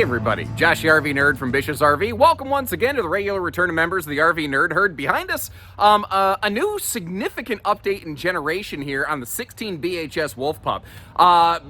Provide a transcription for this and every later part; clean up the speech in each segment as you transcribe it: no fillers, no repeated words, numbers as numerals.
Hey everybody, Josh the RV Nerd from Bishop's RV. Welcome once again to the regular returning members of the RV Nerd Herd. Behind us, a new significant update in generation here on the 16BHS Wolf Pup.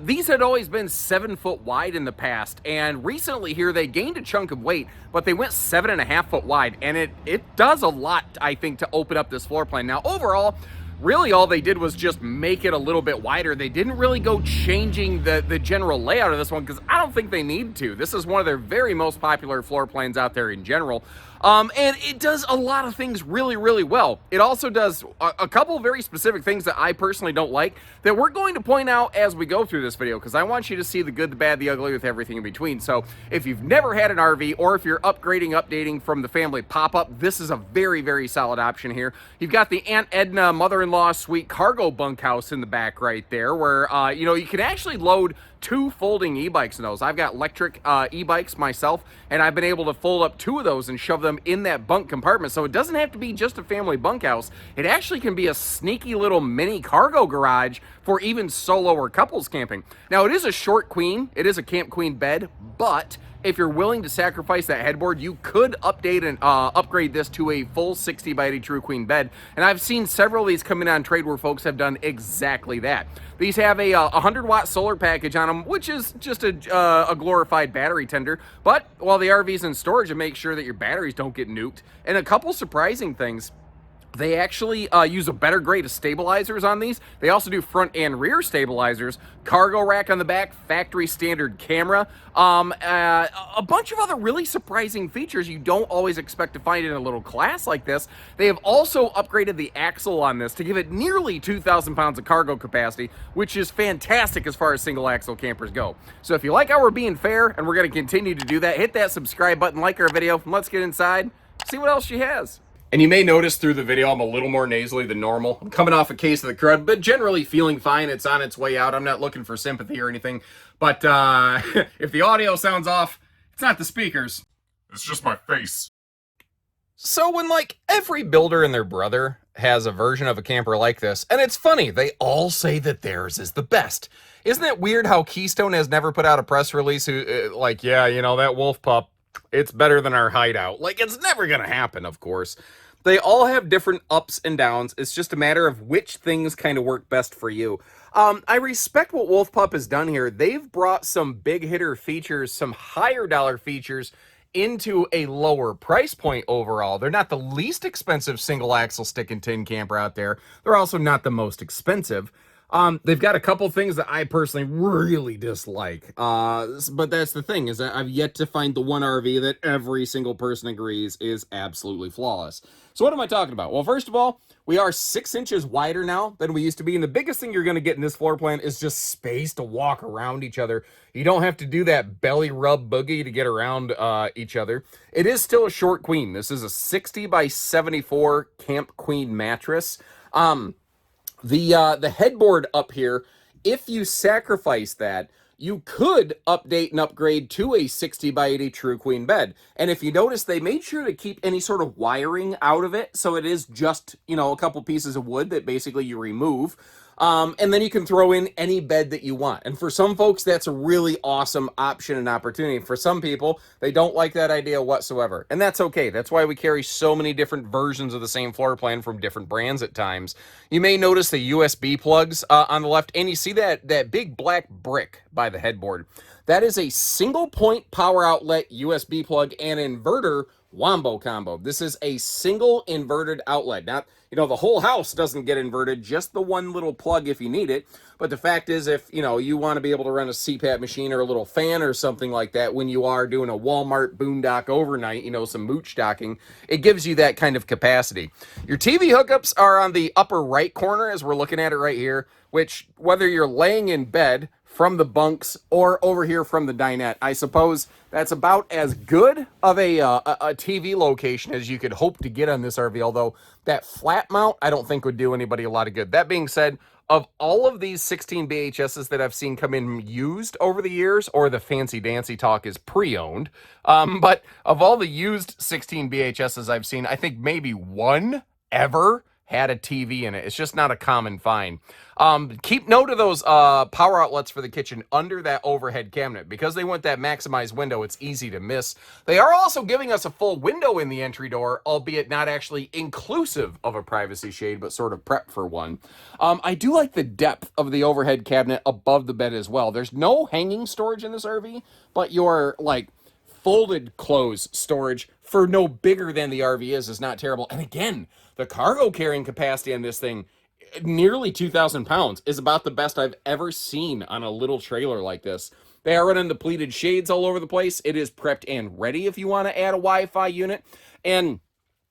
These had always been 7 foot wide in the past, and recently here they gained a chunk of weight, but they went 7.5 foot wide, and it does a lot, I think, to open up this floor plan. Now, overall, really all they did was just make it a little bit wider. They didn't really go changing the general layout of this one because I don't think they need to. This is one of their very most popular floor plans out there in general. And it does a lot of things really, really well. It also does a couple of very specific things that I personally don't like that we're going to point out as we go through this video because I want you to see the good, the bad, the ugly with everything in between. So if you've never had an RV or if you're upgrading, updating from the family pop-up, this is a very, very solid option here. You've got the Aunt Edna mother-in-law suite cargo bunkhouse in the back right there where, you can actually load 2 folding e-bikes in those. I've got electric e-bikes myself, and I've been able to fold up 2 of those and shove them in that bunk compartment. So it doesn't have to be just a family bunkhouse. It actually can be a sneaky little mini cargo garage for even solo or couples camping. Now, it is a short queen. It is a camp queen bed, but if you're willing to sacrifice that headboard, you could update and upgrade this to a full 60 by 80 true queen bed. And I've seen several of these come in on trade where folks have done exactly that. These have a 100-watt solar package on them, which is just a glorified battery tender. But while the RV's in storage, it makes sure that your batteries don't get nuked. And a couple surprising things. They actually use a better grade of stabilizers on these. They also do front and rear stabilizers, cargo rack on the back, factory standard camera, a bunch of other really surprising features you don't always expect to find in a little class like this. They have also upgraded the axle on this to give it nearly 2,000 pounds of cargo capacity, which is fantastic as far as single axle campers go. So if you like how we're being fair, and we're going to continue to do that, hit that subscribe button, like our video, and let's get inside, see what else she has. And you may notice through the video I'm a little more nasally than normal. I'm coming off a case of the crud, but generally feeling fine. It's on its way out. I'm not looking for sympathy or anything. But if the audio sounds off, it's not the speakers. It's just my face. So when, every builder and their brother has a version of a camper like this, and it's funny, they all say that theirs is the best. Isn't it weird how Keystone has never put out a press release that Wolf Pup, it's better than our hideout? It's never gonna happen, of course. They all have different ups and downs. It's just a matter of which things kind of work best for you. I respect what Wolf Pup has done here. They've brought some big hitter features, some higher dollar features into a lower price point overall. They're not the least expensive single axle stick and tin camper out there. They're also not the most expensive. They've got a couple things that I personally really dislike. But that's the thing, is that I've yet to find the one RV that every single person agrees is absolutely flawless. So what am I talking about? Well, first of all, we are 6 inches wider now than we used to be. And the biggest thing you're going to get in this floor plan is just space to walk around each other. You don't have to do that belly rub boogie to get around each other. It is still a short queen. This is a 60 by 74 camp queen mattress. The headboard up here, if you sacrifice that, you could update and upgrade to a 60 by 80 true queen bed. And if you notice, they made sure to keep any sort of wiring out of it. So it is just, a couple pieces of wood that basically you remove. And then you can throw in any bed that you want. And for some folks, that's a really awesome option and opportunity. For some people, they don't like that idea whatsoever. And that's okay. That's why we carry so many different versions of the same floor plan from different brands at times. You may notice the USB plugs on the left, and you see that big black brick by the headboard. That is a single point power outlet USB plug and inverter wombo combo. This is a single inverted outlet. Not, the whole house doesn't get inverted, just the one little plug if you need it. But the fact is, if, you want to be able to run a CPAP machine or a little fan or something like that when you are doing a Walmart boondock overnight, some mooch docking, it gives you that kind of capacity. Your TV hookups are on the upper right corner as we're looking at it right here, which whether you're laying in bed from the bunks or over here from the dinette, I suppose that's about as good of a TV location as you could hope to get on this RV, although that flat mount I don't think would do anybody a lot of good. That being said, of all of these 16 BHSs that I've seen come in used over the years, or the fancy dancy talk is pre-owned, but of all the used 16 BHSs I've seen, I think maybe one ever had a TV in it. It's just not a common find. Keep note of those power outlets for the kitchen under that overhead cabinet. Because they want that maximized window, it's easy to miss. They are also giving us a full window in the entry door, albeit not actually inclusive of a privacy shade, but sort of prep for one. I do like the depth of the overhead cabinet above the bed as well. There's no hanging storage in this RV, but your, like, folded clothes storage for no bigger than the RV is not terrible. And again, the cargo carrying capacity on this thing, nearly 2,000 pounds, is about the best I've ever seen on a little trailer like this. They are running the pleated shades all over the place. It is prepped and ready if you want to add a Wi-Fi unit. And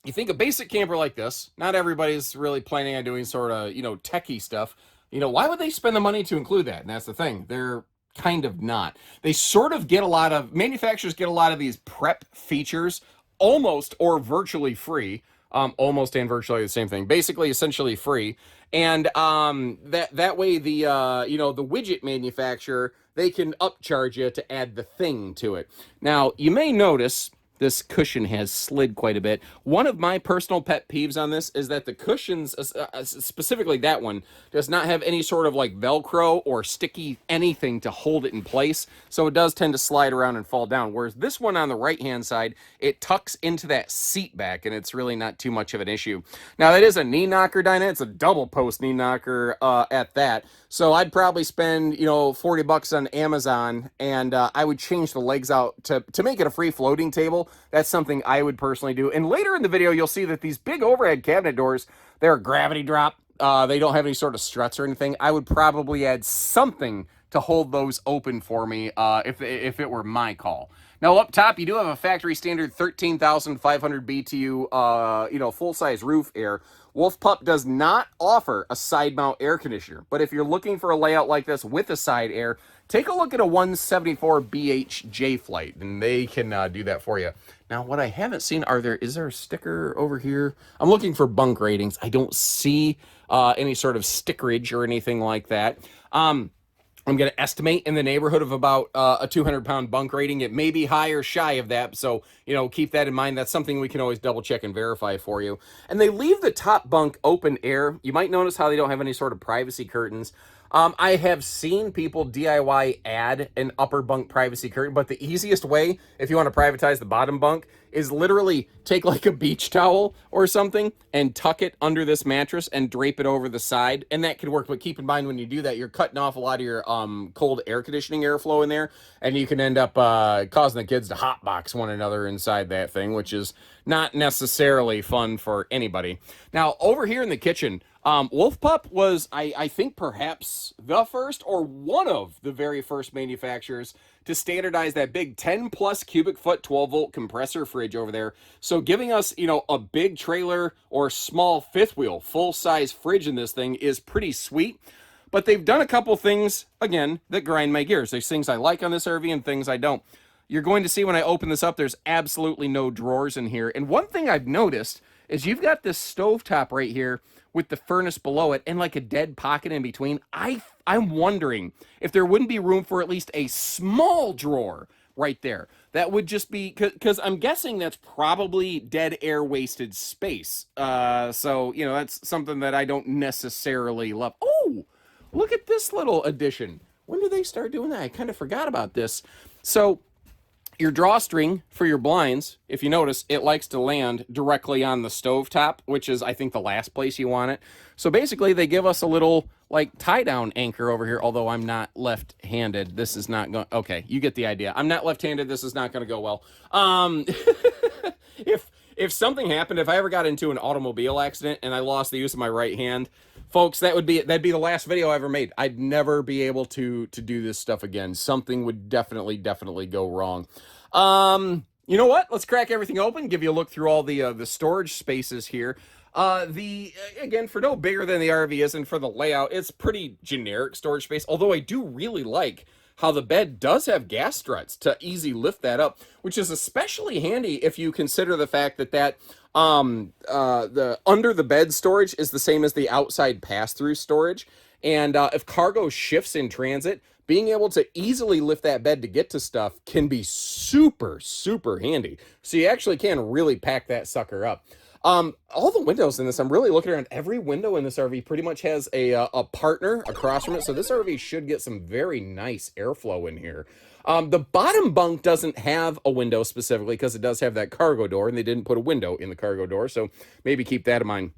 you think a basic camper like this, not everybody's really planning on doing sort of, techie stuff. Why would they spend the money to include that? And that's the thing. They're kind of not. They sort of get manufacturers get a lot of these prep features almost or virtually free. Almost and virtually the same thing. Basically, essentially free. And that way the widget manufacturer, they can upcharge you to add the thing to it. Now, you may notice this cushion has slid quite a bit. One of my personal pet peeves on this is that the cushions, specifically that one, does not have any sort of like Velcro or sticky anything to hold it in place. So it does tend to slide around and fall down. Whereas this one on the right-hand side, it tucks into that seat back and it's really not too much of an issue. Now that is a knee knocker, Dinah. It's a double post knee knocker at that. So I'd probably spend, $40 on Amazon, and I would change the legs out to make it a free floating table. That's something I would personally do. And later in the video, you'll see that these big overhead cabinet doors, they're a gravity drop. They don't have any sort of struts or anything. I would probably add something to hold those open for me if it were my call. Now, up top, you do have a factory standard 13,500 BTU, full-size roof air. Wolf Pup does not offer a side mount air conditioner, but if you're looking for a layout like this with a side air, take a look at a 174BH J-Flight, and they can do that for you. Now, what I haven't seen, is there a sticker over here? I'm looking for bunk ratings. I don't see any sort of stickerage or anything like that. I'm going to estimate in the neighborhood of about a 200-pound bunk rating. It may be high or shy of that, so, keep that in mind. That's something we can always double-check and verify for you. And they leave the top bunk open air. You might notice how they don't have any sort of privacy curtains. I have seen people DIY add an upper bunk privacy curtain, but the easiest way, if you want to privatize the bottom bunk, is literally take like a beach towel or something and tuck it under this mattress and drape it over the side, and that could work. But keep in mind, when you do that, you're cutting off a lot of your cold air conditioning airflow in there, and you can end up causing the kids to hotbox one another inside that thing, which is not necessarily fun for anybody. Now, over here in the kitchen, Wolf Pup was, I think, perhaps the first or one of the very first manufacturers to standardize that big 10 plus cubic foot 12 volt compressor fridge over there. So giving us, a big trailer or small fifth wheel full size fridge in this thing is pretty sweet. But they've done a couple things, again, that grind my gears. There's things I like on this RV and things I don't. You're going to see when I open this up, there's absolutely no drawers in here. And one thing I've noticed is you've got this stovetop right here with the furnace below it and like a dead pocket in between. I'm wondering if there wouldn't be room for at least a small drawer right there. That would just be, because I'm guessing that's probably dead air wasted space. So, that's something that I don't necessarily love. Oh, look at this little addition. When did they start doing that? I kind of forgot about this. So your drawstring for your blinds, if you notice, it likes to land directly on the stovetop, which is, I think, the last place you want it. So basically, they give us a little, like, tie-down anchor over here, although I'm not left-handed. This is not going... Okay, you get the idea. I'm not left-handed. This is not going to go well. If something happened, if I ever got into an automobile accident and I lost the use of my right hand, folks, that'd be the last video I ever made. I'd never be able to do this stuff again. Something would definitely go wrong. You know what? Let's crack everything open, give you a look through all the storage spaces here. Again, for no bigger than the RV is, and for the layout, it's pretty generic storage space, although I do really like how the bed does have gas struts to easy lift that up, which is especially handy if you consider the fact that the under the bed storage is the same as the outside pass-through storage. And if cargo shifts in transit, being able to easily lift that bed to get to stuff can be super, super handy. So you actually can really pack that sucker up. All the windows in this, I'm really looking around. Every window in this RV pretty much has a partner across from it. So this RV should get some very nice airflow in here. The bottom bunk doesn't have a window specifically because it does have that cargo door, and they didn't put a window in the cargo door. So maybe keep that in mind.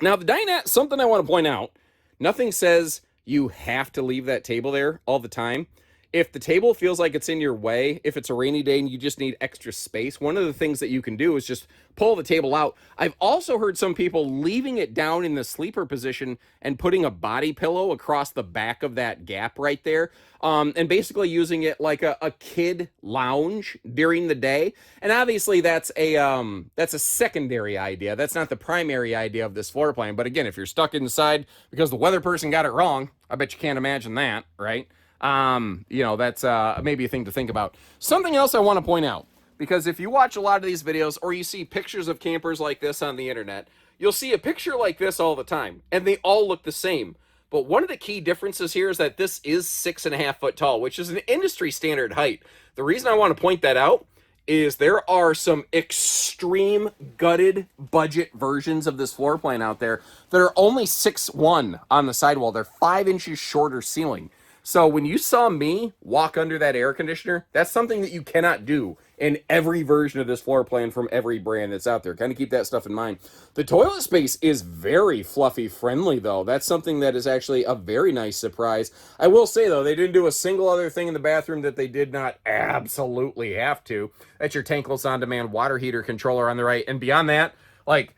Now, the dinette, something I want to point out, nothing says you have to leave that table there all the time. If the table feels like it's in your way, if it's a rainy day and you just need extra space, one of the things that you can do is just pull the table out. I've also heard some people leaving it down in the sleeper position and putting a body pillow across the back of that gap right there, and basically using it like a kid lounge during the day. And obviously that's a secondary idea. That's not the primary idea of this floor plan. But again, if you're stuck inside because the weather person got it wrong, I bet you can't imagine that, right? That's maybe a thing to think about. Something else I want to point out, because if you watch a lot of these videos or you see pictures of campers like this on the internet, you'll see a picture like this all the time, and they all look the same. But one of the key differences here is that this is 6.5 foot tall, which is an industry standard height. The reason I want to point that out is there are some extreme gutted budget versions of this floor plan out there that are only 6'1" on the sidewall. They're 5 inches shorter ceiling. So when you saw me walk under that air conditioner, that's something that you cannot do in every version of this floor plan from every brand that's out there. Kind of keep that stuff in mind. The toilet space is very fluffy friendly, though. That's something that is actually a very nice surprise. I will say, though, they didn't do a single other thing in the bathroom that they did not absolutely have to. That's your tankless on-demand water heater controller on the right. And beyond that, like,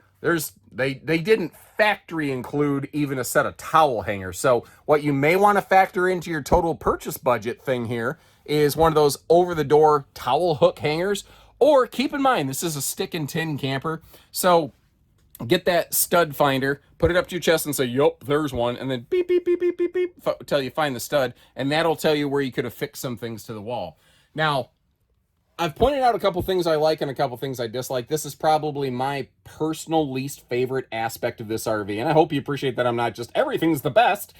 they didn't factory include even a set of towel hangers. So what you may want to factor into your total purchase budget thing here is one of those over-the-door towel hook hangers. Or keep in mind, this is a stick and tin camper. So get that stud finder, put it up to your chest and say, yup, there's one. And then beep, beep, beep, beep, beep, beep, until you find the stud. And that'll tell you where you could have fixed some things to the wall. Now, I've pointed out a couple things I like and a couple things I dislike. This is probably my personal least favorite aspect of this RV. And I hope you appreciate that I'm not just everything's the best.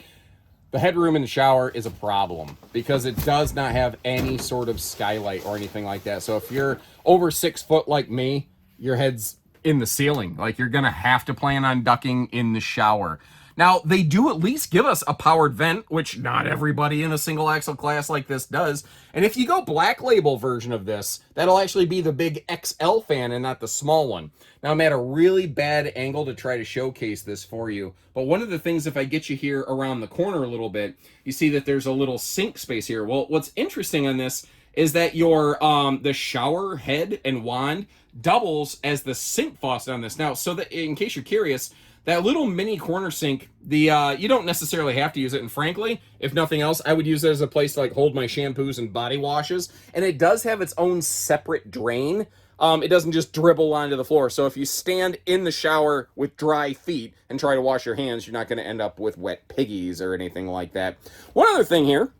The headroom in the shower is a problem because it does not have any sort of skylight or anything like that. So if you're over 6 foot like me, your head's in the ceiling. Like, you're going to have to plan on ducking in the shower. Now, they do at least give us a powered vent, which not everybody in a single axle class like this does. And if you go black label version of this, that'll actually be the big XL fan and not the small one. Now, I'm at a really bad angle to try to showcase this for you. But one of the things, if I get you here around the corner a little bit, you see that there's a little sink space here. Well, what's interesting on this is that your the shower head and wand doubles as the sink faucet on this. Now, so that in case you're curious, that little mini corner sink, you don't necessarily have to use it. And frankly, if nothing else, I would use it as a place to like hold my shampoos and body washes. And it does have its own separate drain. It doesn't just dribble onto the floor. So if you stand in the shower with dry feet and try to wash your hands, you're not going to end up with wet piggies or anything like that. One other thing here,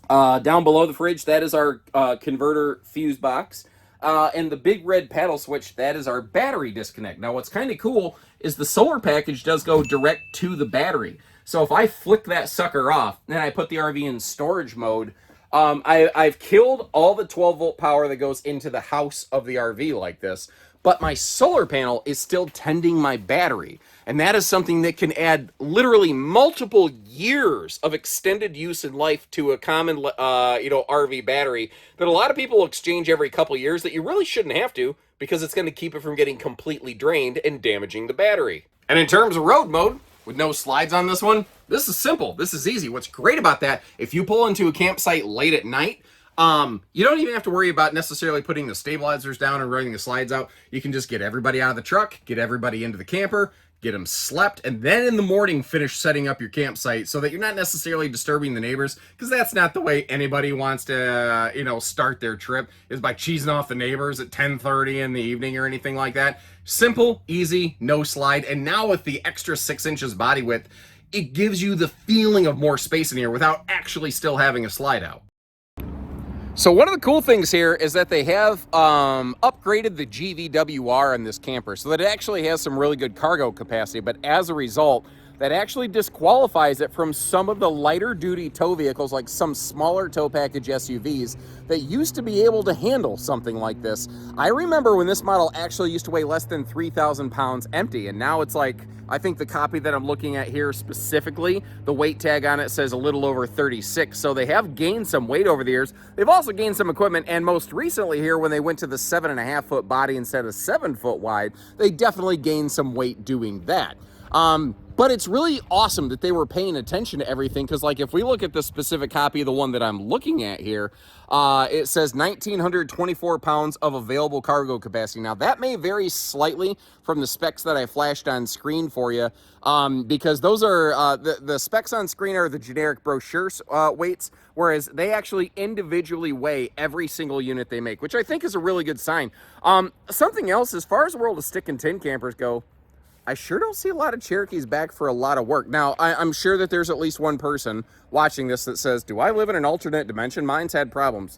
down below the fridge, that is our converter fuse box. And the big red paddle switch, that is our battery disconnect. Now, what's kind of cool is the solar package does go direct to the battery. So if I flick that sucker off, and I put the RV in storage mode, I've killed all the 12-volt power that goes into the house of the RV like this, but my solar panel is still tending my battery. And that is something that can add literally multiple years of extended use in life to a common, RV battery that a lot of people exchange every couple years that you really shouldn't have to, because it's going to keep it from getting completely drained and damaging the battery. And in terms of road mode, with no slides on this one, this is simple. This is easy. What's great about that, if you pull into a campsite late at night, you don't even have to worry about necessarily putting the stabilizers down and running the slides out. You can just get everybody out of the truck, get everybody into the camper, get them slept, and then in the morning finish setting up your campsite so that you're not necessarily disturbing the neighbors, because that's not the way anybody wants to, start their trip, is by cheesing off the neighbors at 10:30 in the evening or anything like that. Simple, easy, no slide, and now with the extra 6 inches body width, it gives you the feeling of more space in here without actually still having a slide out. So one of the cool things here is that they have upgraded the GVWR on this camper so that it actually has some really good cargo capacity, but as a result, that actually disqualifies it from some of the lighter duty tow vehicles, like some smaller tow package SUVs that used to be able to handle something like this. I remember when this model actually used to weigh less than 3,000 pounds empty, and now it's like, I think the copy that I'm looking at here specifically, the weight tag on it says a little over 36. So they have gained some weight over the years. They've also gained some equipment, and most recently here, when they went to the 7.5 foot body instead of 7 foot wide, they definitely gained some weight doing that. But it's really awesome that they were paying attention to everything, because like if we look at the specific copy, the one that I'm looking at here, it says 1,924 pounds of available cargo capacity. Now that may vary slightly from the specs that I flashed on screen for you, because those are, the specs on screen are the generic brochure weights, whereas they actually individually weigh every single unit they make, which I think is a really good sign. Something else, as far as the world of stick and tin campers go, I sure don't see a lot of Cherokees back for a lot of work. Now, I'm sure that there's at least one person watching this that says, do I live in an alternate dimension? Mine's had problems.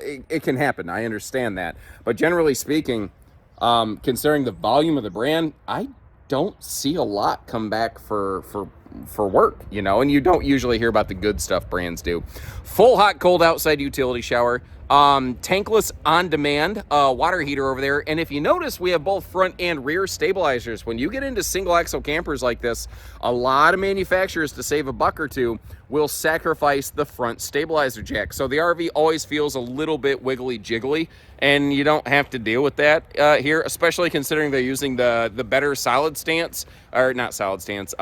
It can happen. I understand that. But generally speaking, considering the volume of the brand, I don't see a lot come back for work, you know, and you don't usually hear about the good stuff brands do. Full hot, cold outside utility shower. Tankless on-demand water heater over there, and if you notice, we have both front and rear stabilizers. When you get into single axle campers like this, a lot of manufacturers, to save a buck or two, will sacrifice the front stabilizer jack, so the RV always feels a little bit wiggly jiggly, and you don't have to deal with that here, especially considering they're using the better solid stance, or not solid stance,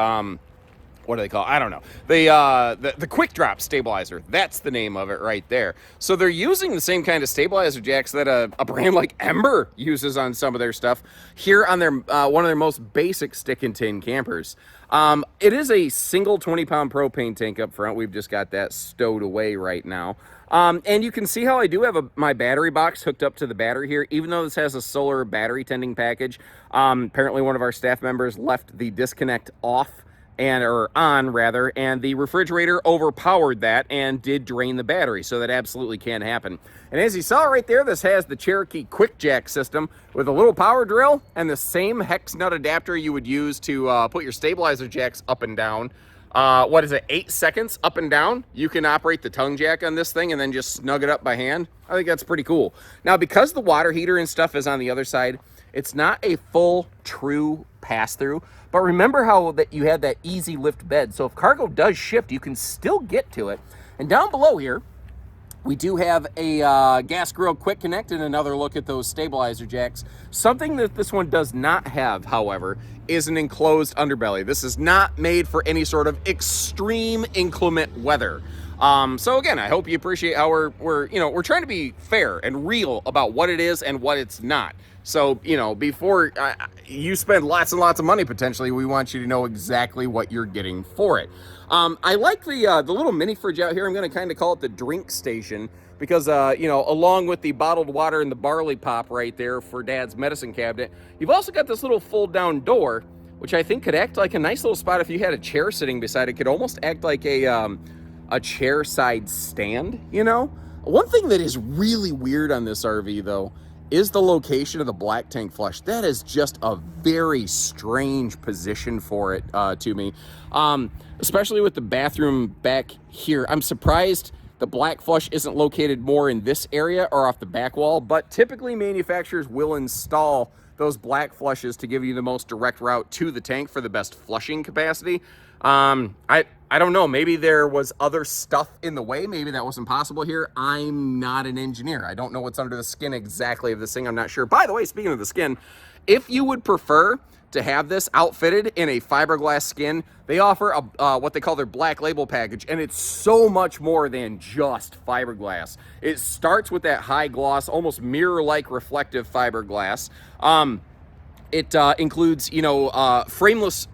what do they call it? I don't know. The quick drop stabilizer. That's the name of it right there. So they're using the same kind of stabilizer jacks that a brand like Ember uses on some of their stuff here on their one of their most basic stick and tin campers. It is a single 20-pound propane tank up front. We've just got that stowed away right now. And you can see how I do have my battery box hooked up to the battery here, even though this has a solar battery tending package. Apparently one of our staff members left the disconnect off, or on rather, and the refrigerator overpowered that and did drain the battery, so that absolutely can happen. And as you saw right there, this has the Cherokee quick jack system with a little power drill and the same hex nut adapter you would use to put your stabilizer jacks up and down. What is it, 8 seconds up and down? You can operate the tongue jack on this thing and then just snug it up by hand. I think that's pretty cool. Now, because the water heater and stuff is on the other side, it's not a full true pass-through, but remember how that you had that easy lift bed, so if cargo does shift, you can still get to it. And down below here, we do have a gas grill quick connect and another look at those stabilizer jacks. Something that this one does not have, however, is an enclosed underbelly. This is not made for any sort of extreme inclement weather. So again, I hope you appreciate how we're trying to be fair and real about what it is and what it's not. So, you know, before you spend lots and lots of money, potentially, we want you to know exactly what you're getting for it. I like the little mini fridge out here. I'm going to kind of call it the drink station because, you know, along with the bottled water and the barley pop right there for Dad's medicine cabinet, you've also got this little fold down door, which I think could act like a nice little spot if you had a chair sitting beside it. Could almost act like a chair side stand, you know? One thing that is really weird on this RV, though, is the location of the black tank flush. That is just a very strange position for it to me, especially with the bathroom back here. I'm surprised the black flush isn't located more in this area or off the back wall, but typically manufacturers will install those black flushes to give you the most direct route to the tank for the best flushing capacity. I don't know, maybe there was other stuff in the way, maybe that wasn't possible here. I'm not an engineer. I don't know what's under the skin exactly of this thing. I'm not sure. By the way, speaking of the skin, if you would prefer to have this outfitted in a fiberglass skin, they offer what they call their black label package, and it's so much more than just fiberglass. It starts with that high gloss, almost mirror-like reflective fiberglass. It includes, you know, frameless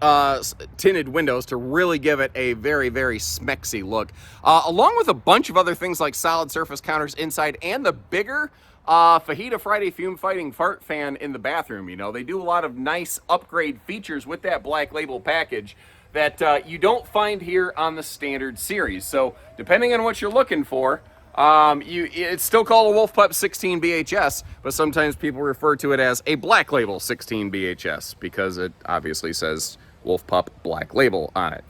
tinted windows to really give it a very, very smexy look, along with a bunch of other things like solid surface counters inside and the bigger Fajita Friday fume fighting fart fan in the bathroom. You know, they do a lot of nice upgrade features with that black label package that you don't find here on the standard series. So depending on what you're looking for, it's still called a Pup 16BHS, but sometimes people refer to it as a black label 16BHS because it obviously says Wolf Pup Black Label on it.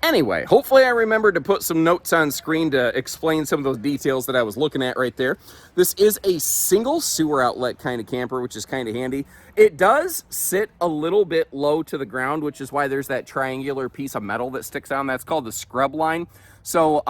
Anyway, hopefully I remembered to put some notes on screen to explain some of those details that I was looking at right there. This is a single sewer outlet kind of camper, which is kind of handy. It does sit a little bit low to the ground, which is why there's that triangular piece of metal that sticks down. That's called the scrub line. So,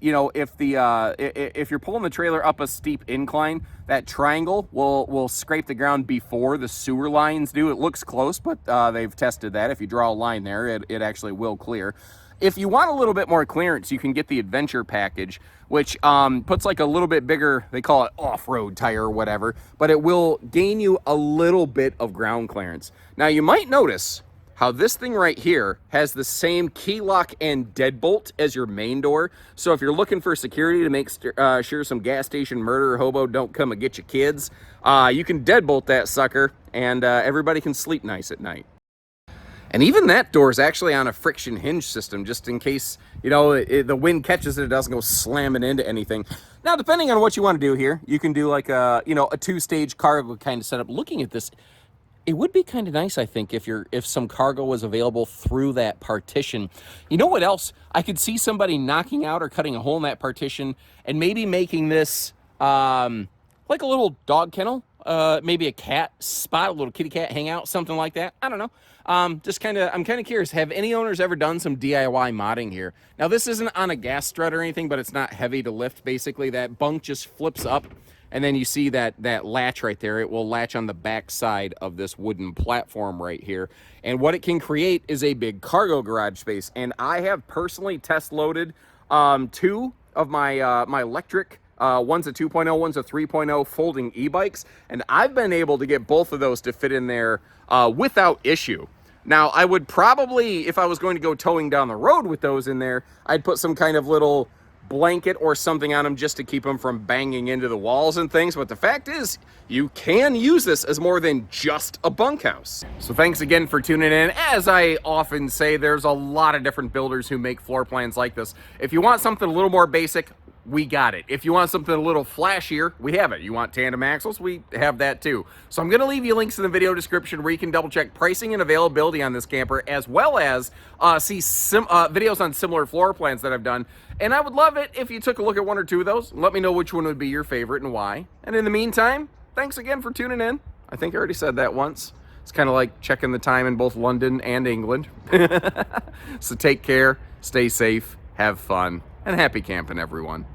you know, if you're pulling the trailer up a steep incline, that triangle will scrape the ground before the sewer lines do. It looks close, but they've tested that. If you draw a line there, it actually will clear. If you want a little bit more clearance, you can get the Adventure package, which puts like a little bit bigger, they call it off-road tire or whatever, but it will gain you a little bit of ground clearance. Now, you might notice how this thing right here has the same key lock and deadbolt as your main door. So if you're looking for security to make sure some gas station murderer hobo don't come and get your kids, you can deadbolt that sucker and everybody can sleep nice at night. And even that door is actually on a friction hinge system, just in case, you know, the wind catches it, it doesn't go slamming into anything. Now, depending on what you want to do here, you can do like a, you know, a two-stage cargo kind of setup. Looking at this, it would be kind of nice, I think, if some cargo was available through that partition. You know what else? I could see somebody knocking out or cutting a hole in that partition and maybe making this like a little dog kennel. Maybe a cat spot, a little kitty cat hangout, something like that. I don't know. I'm kind of curious. Have any owners ever done some DIY modding here? Now, this isn't on a gas strut or anything, but it's not heavy to lift. Basically, that bunk just flips up, and then you see that latch right there. It will latch on the back side of this wooden platform right here. And what it can create is a big cargo garage space. And I have personally test loaded two of my my electric. One's a 2.0, one's a 3.0 folding e-bikes, and I've been able to get both of those to fit in there without issue. Now, I would probably, if I was going to go towing down the road with those in there, I'd put some kind of little blanket or something on them just to keep them from banging into the walls and things. But the fact is, you can use this as more than just a bunkhouse. So thanks again for tuning in. As I often say, there's a lot of different builders who make floor plans like this. If you want something a little more basic, we got it. If you want something a little flashier, we have it. You want tandem axles, we have that too. So I'm going to leave you links in the video description where you can double check pricing and availability on this camper, as well as see videos on similar floor plans that I've done. And I would love it if you took a look at one or two of those. Let me know which one would be your favorite and why. And in the meantime, thanks again for tuning in. I think I already said that once. It's kind of like checking the time in both London and England. So take care, stay safe, have fun, and happy camping, everyone.